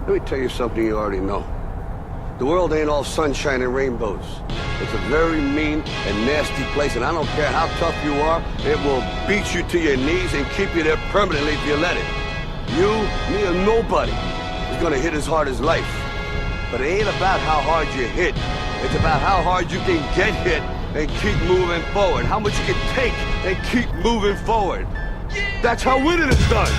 Let me tell you something you already know. The world ain't all sunshine and rainbows. It's a very mean and nasty place, and I don't care how tough you are, it will beat you to your knees and keep you there permanently if you let it. You, me, or nobody is gonna hit as hard as life. But it ain't about how hard you hit. It's about how hard you can get hit and keep moving forward. How much you can take and keep moving forward. That's how winning is done.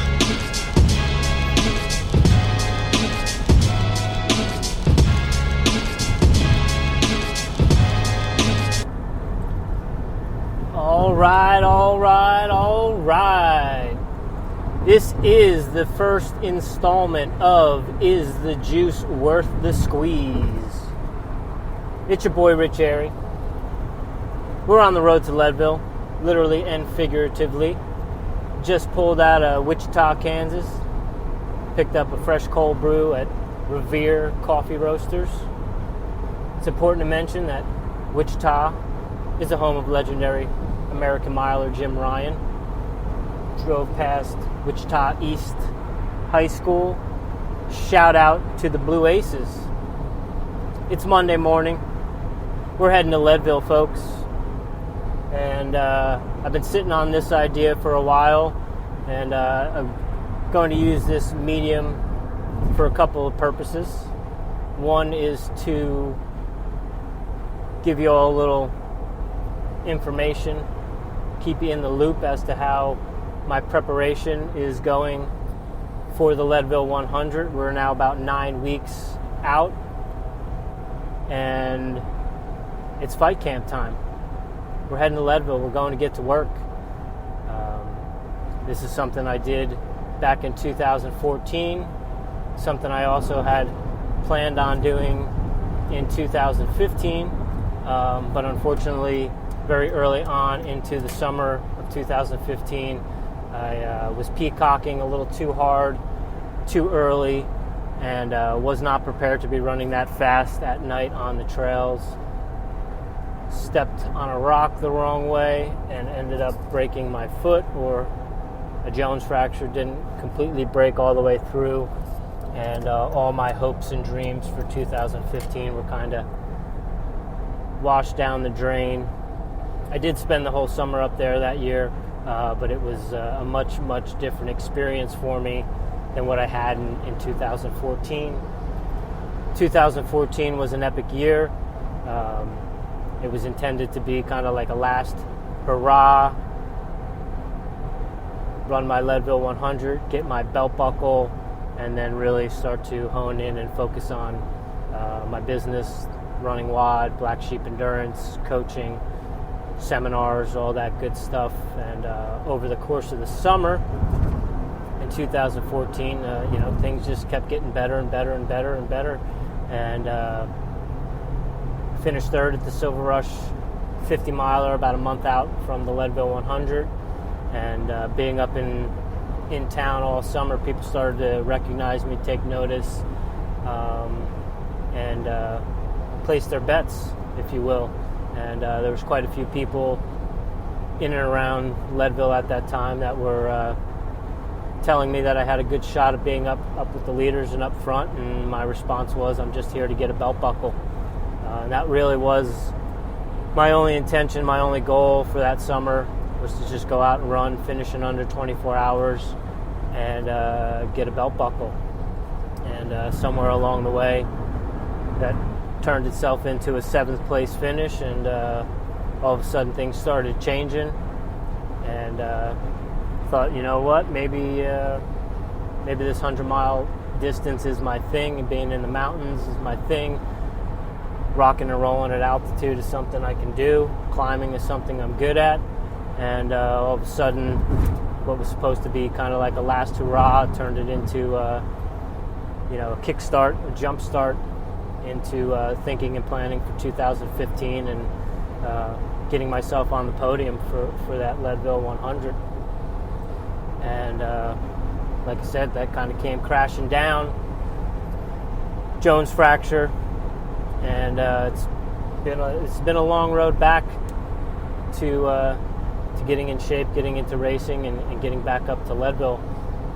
All right. This is the first installment of Is the Juice Worth the Squeeze? It's your boy Rich Airy. We're on the road to Leadville, literally and figuratively. Just pulled out of Wichita, Kansas. Picked up a fresh cold brew at Revere Coffee Roasters. It's important to mention that Wichita is the home of legendary American miler Jim Ryan. Drove past Wichita East High School. Shout out to the Blue Aces. It's Monday morning. We're heading to Leadville, folks. And I've been sitting on this idea for a while. And I'm going to use this medium for a couple of purposes. One is to give you all a little information, keep you in the loop as to how my preparation is going for the Leadville 100. We're now about 9 weeks out, and it's fight camp time. We're heading to Leadville. We're going to get to work. This is something I did back in 2014, something I also had planned on doing in 2015, but unfortunately, very early on into the summer of 2015, I was peacocking a little too hard, too early, and was not prepared to be running that fast at night on the trails. Stepped on a rock the wrong way and ended up breaking my foot, or a Jones fracture. Didn't completely break all the way through, and all my hopes and dreams for 2015 were kind of washed down the drain. I did spend the whole summer up there that year, but it was a much, much different experience for me than what I had in 2014. 2014 was an epic year. It was intended to be kind of like a last hurrah, run my Leadville 100, get my belt buckle, and then really start to hone in and focus on my business, running WOD, Black Sheep Endurance, coaching, seminars, all that good stuff. And over the course of the summer in 2014, things just kept getting better and better and better and better. And finished third at the Silver Rush 50 miler about a month out from the Leadville 100. And being up in town all summer, people started to recognize me, take notice, and place their bets, if you will. And there was quite a few people in and around Leadville at that time that were telling me that I had a good shot of being up with the leaders and up front. And my response was, I'm just here to get a belt buckle. And that really was my only intention, my only goal for that summer, was to just go out and run, finish in under 24 hours, and get a belt buckle. And somewhere along the way, that turned itself into a 7th place finish, and all of a sudden things started changing, and thought, you know what, maybe this 100-mile distance is my thing, and being in the mountains is my thing. Rocking and rolling at altitude is something I can do. Climbing is something I'm good at. And all of a sudden, what was supposed to be kind of like a last hurrah turned it into a kickstart, a jump start into thinking and planning for 2015 and getting myself on the podium for that Leadville 100. And like I said, that kind of came crashing down. Jones fracture, and it's been a long road back to getting in shape, getting into racing, and getting back up to Leadville.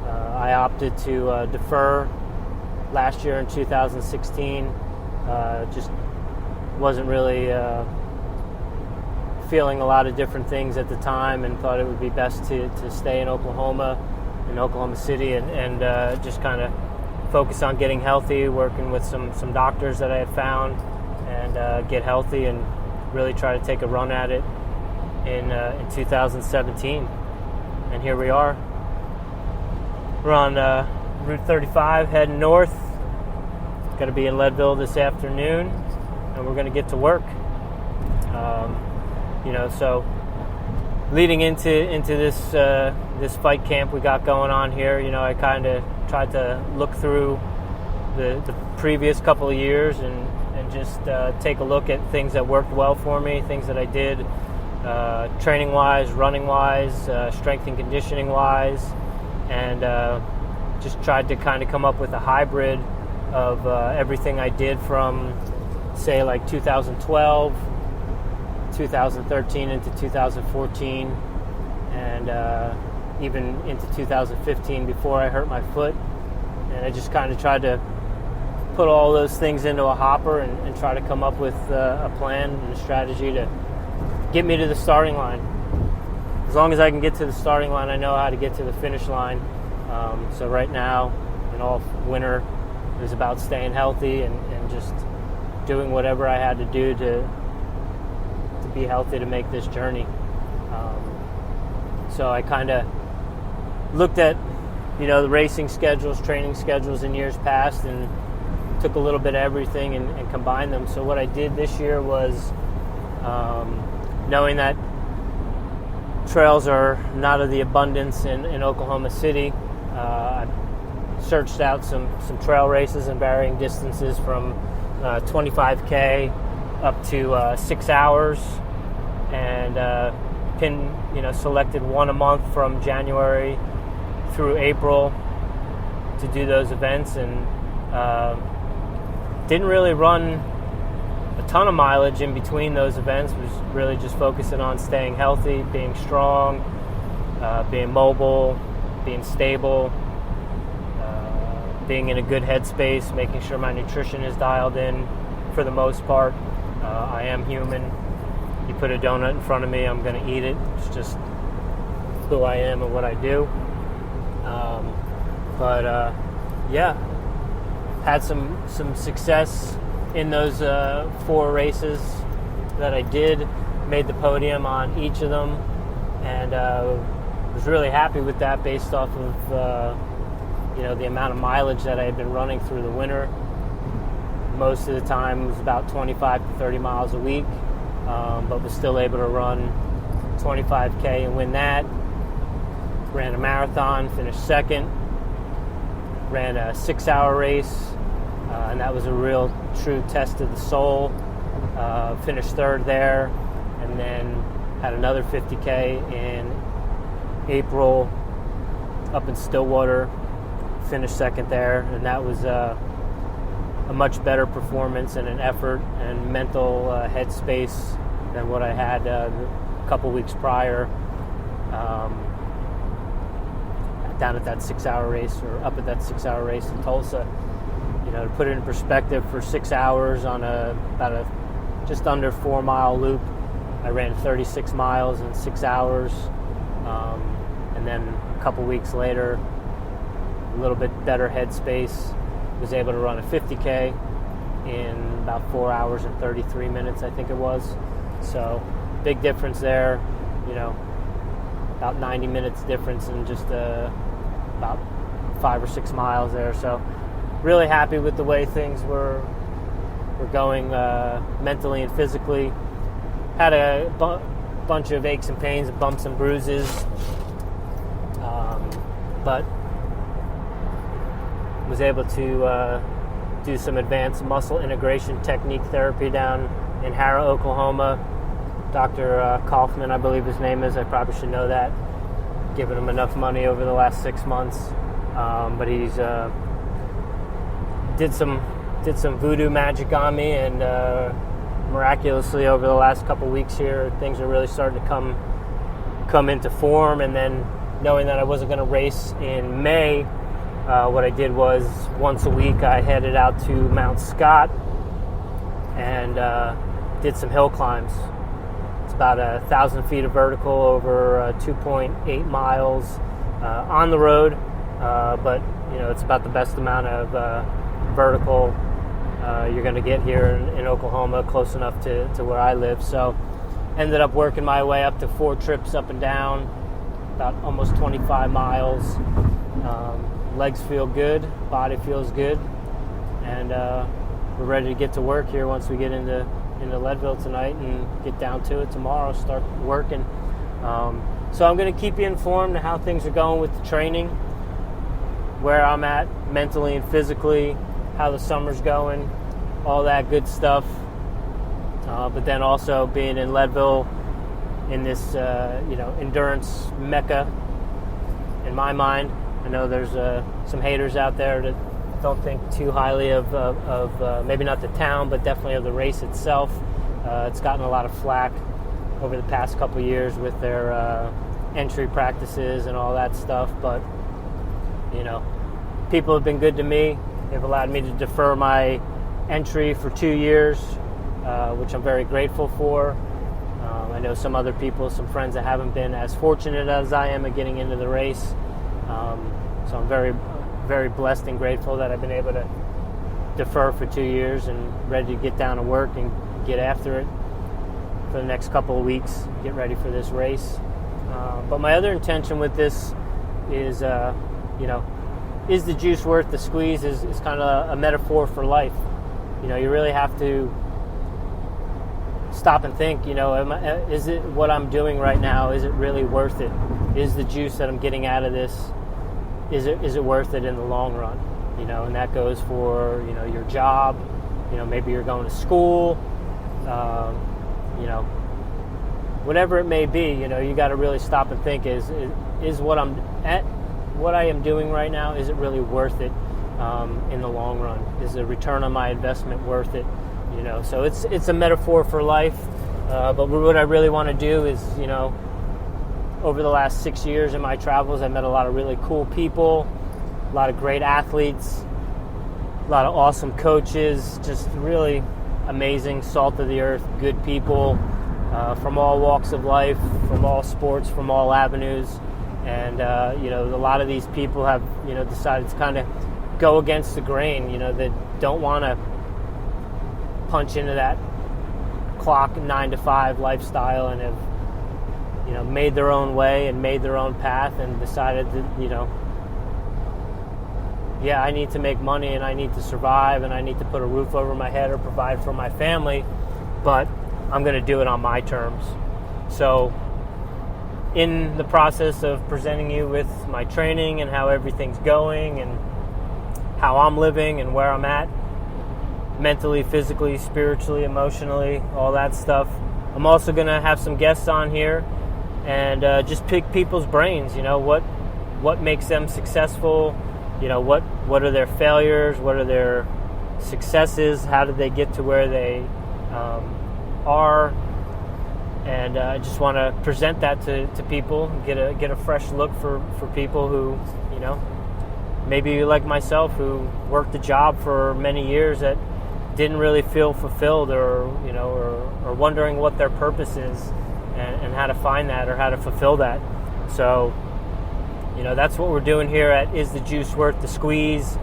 I opted to defer last year in 2016. Just wasn't really feeling a lot of different things at the time, and thought it would be best to stay in Oklahoma City, and just kind of focus on getting healthy, working with some doctors that I had found, and get healthy and really try to take a run at it in 2017. And here we are. We're on Route 35 heading north. Going to be in Leadville this afternoon, and we're going to get to work. So leading into this fight camp we got going on here, I kind of tried to look through the previous couple of years and just take a look at things that worked well for me, things that I did training-wise, running-wise, strength and conditioning-wise, and just tried to kind of come up with a hybrid of everything I did from, say, like 2012, 2013 into 2014, and even into 2015 before I hurt my foot. And I just kind of tried to put all those things into a hopper and try to come up with a plan and a strategy to get me to the starting line. As long as I can get to the starting line, I know how to get to the finish line. So right now, in all winter, it was about staying healthy and just doing whatever I had to do to be healthy to make this journey. So I kind of looked at, the racing schedules, training schedules in years past, and took a little bit of everything and combined them. So what I did this year was, knowing that trails are not of the abundance in Oklahoma City, I searched out some trail races in varying distances from 25K up to 6 hours, and selected one a month from January through April to do those events, and didn't really run a ton of mileage in between those events. Was really just focusing on staying healthy, being strong, being mobile, being stable, being in a good headspace, making sure my nutrition is dialed in for the most part. I am human. You put a donut in front of me, I'm going to eat it. It's just who I am and what I do. Had some success in those 4 races that I did. Made the podium on each of them, and was really happy with that based off of the amount of mileage that I had been running through the winter. Most of the time it was about 25 to 30 miles a week, but was still able to run 25K and win that. Ran a marathon, finished second. Ran a 6-hour race, and that was a real true test of the soul. Finished third there, and then had another 50K in April up in Stillwater. Finished second there, and that was a much better performance and an effort and mental headspace than what I had a couple weeks prior. Down at that 6-hour race, or up at that 6-hour race in Tulsa. To put it in perspective, for 6 hours on about a just under 4-mile loop, I ran 36 miles in 6 hours, and then a couple weeks later, a little bit better headspace, was able to run a 50K in about 4 hours and 33 minutes, I think it was. So big difference there, about 90 minutes difference in just about 5 or 6 miles there. So really happy with the way things were going mentally and physically. Had a bunch of aches and pains and bumps and bruises, but was able to do some advanced muscle integration technique therapy down in Harrah, Oklahoma. Dr. Kaufman, I believe his name is. I probably should know that. Given him enough money over the last 6 months, but he's did some voodoo magic on me, and miraculously over the last couple weeks here, things are really starting to come into form. And then knowing that I wasn't going to race in May, what I did was once a week I headed out to Mount Scott and did some hill climbs. It's about 1,000 feet of vertical over 2.8 miles on the road, but it's about the best amount of vertical you're going to get here in Oklahoma, close enough to where I live. So ended up working my way up to 4 trips up and down, about almost 25 miles. Legs feel good, body feels good, and we're ready to get to work here once we get into Leadville tonight and get down to it tomorrow, start working. So I'm going to keep you informed of how things are going with the training, where I'm at mentally and physically, how the summer's going, all that good stuff. But then also being in Leadville, in this endurance mecca, in my mind. I know there's some haters out there that don't think too highly of maybe not the town, but definitely of the race itself. It's gotten a lot of flack over the past couple years with their entry practices and all that stuff. But people have been good to me. They've allowed me to defer my entry for 2 years, which I'm very grateful for. I know some other people, some friends that haven't been as fortunate as I am at getting into the race. So I'm very, very blessed and grateful that I've been able to defer for 2 years and ready to get down to work and get after it for the next couple of weeks, get ready for this race. But my other intention with this is, is the juice worth the squeeze is kind of a metaphor for life. You really have to stop and think, is it what I'm doing right now, is it really worth it? Is the juice that I'm getting out of this, is it worth it in the long run? And that goes for, your job, maybe you're going to school, whatever it may be, you got to really stop and think, is what I am doing right now, is it really worth it in the long run? Is the return on my investment worth it? So it's a metaphor for life, but what I really want to do is, over the last 6 years in my travels, I met a lot of really cool people, a lot of great athletes, a lot of awesome coaches, just really amazing, salt of the earth, good people from all walks of life, from all sports, from all avenues. And, a lot of these people have, decided to kind of go against the grain, that don't want to punch into that clock 9 to 5 lifestyle and have, made their own way and made their own path and decided that, I need to make money and I need to survive and I need to put a roof over my head or provide for my family, but I'm going to do it on my terms. So in the process of presenting you with my training and how everything's going and how I'm living and where I'm at, mentally, physically, spiritually, emotionally, all that stuff, I'm also going to have some guests on here and just pick people's brains, what makes them successful, what are their failures, what are their successes, how did they get to where they are, and I just want to present that to people, get a fresh look for people who, maybe like myself, who worked a job for many years that didn't really feel fulfilled, or wondering what their purpose is and how to find that or how to fulfill that. So, that's what we're doing here at Is the Juice Worth the Squeeze?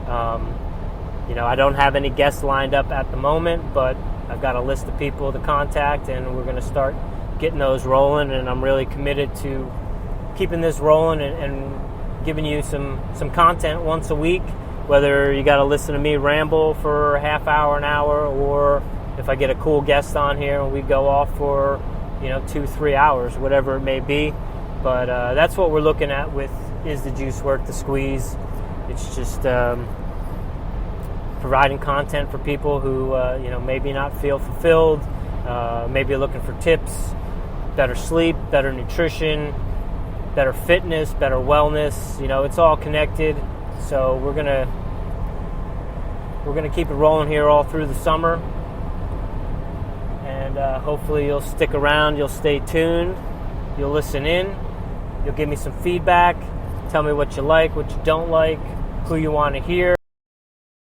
I don't have any guests lined up at the moment, but I've got a list of people to contact, and we're going to start getting those rolling, and I'm really committed to keeping this rolling and giving you some content once a week, whether you got to listen to me ramble for a half hour, an hour, or if I get a cool guest on here and we go off for 2-3 hours, whatever it may be. But that's what we're looking at with Is the Juice Worth the Squeeze? It's just providing content for people who maybe not feel fulfilled, maybe looking for tips, better sleep, better nutrition, better fitness, better wellness. It's all connected. So we're gonna keep it rolling here all through the summer, and hopefully you'll stick around, you'll stay tuned, you'll listen in, you'll give me some feedback, tell me what you like, what you don't like, who you want to hear.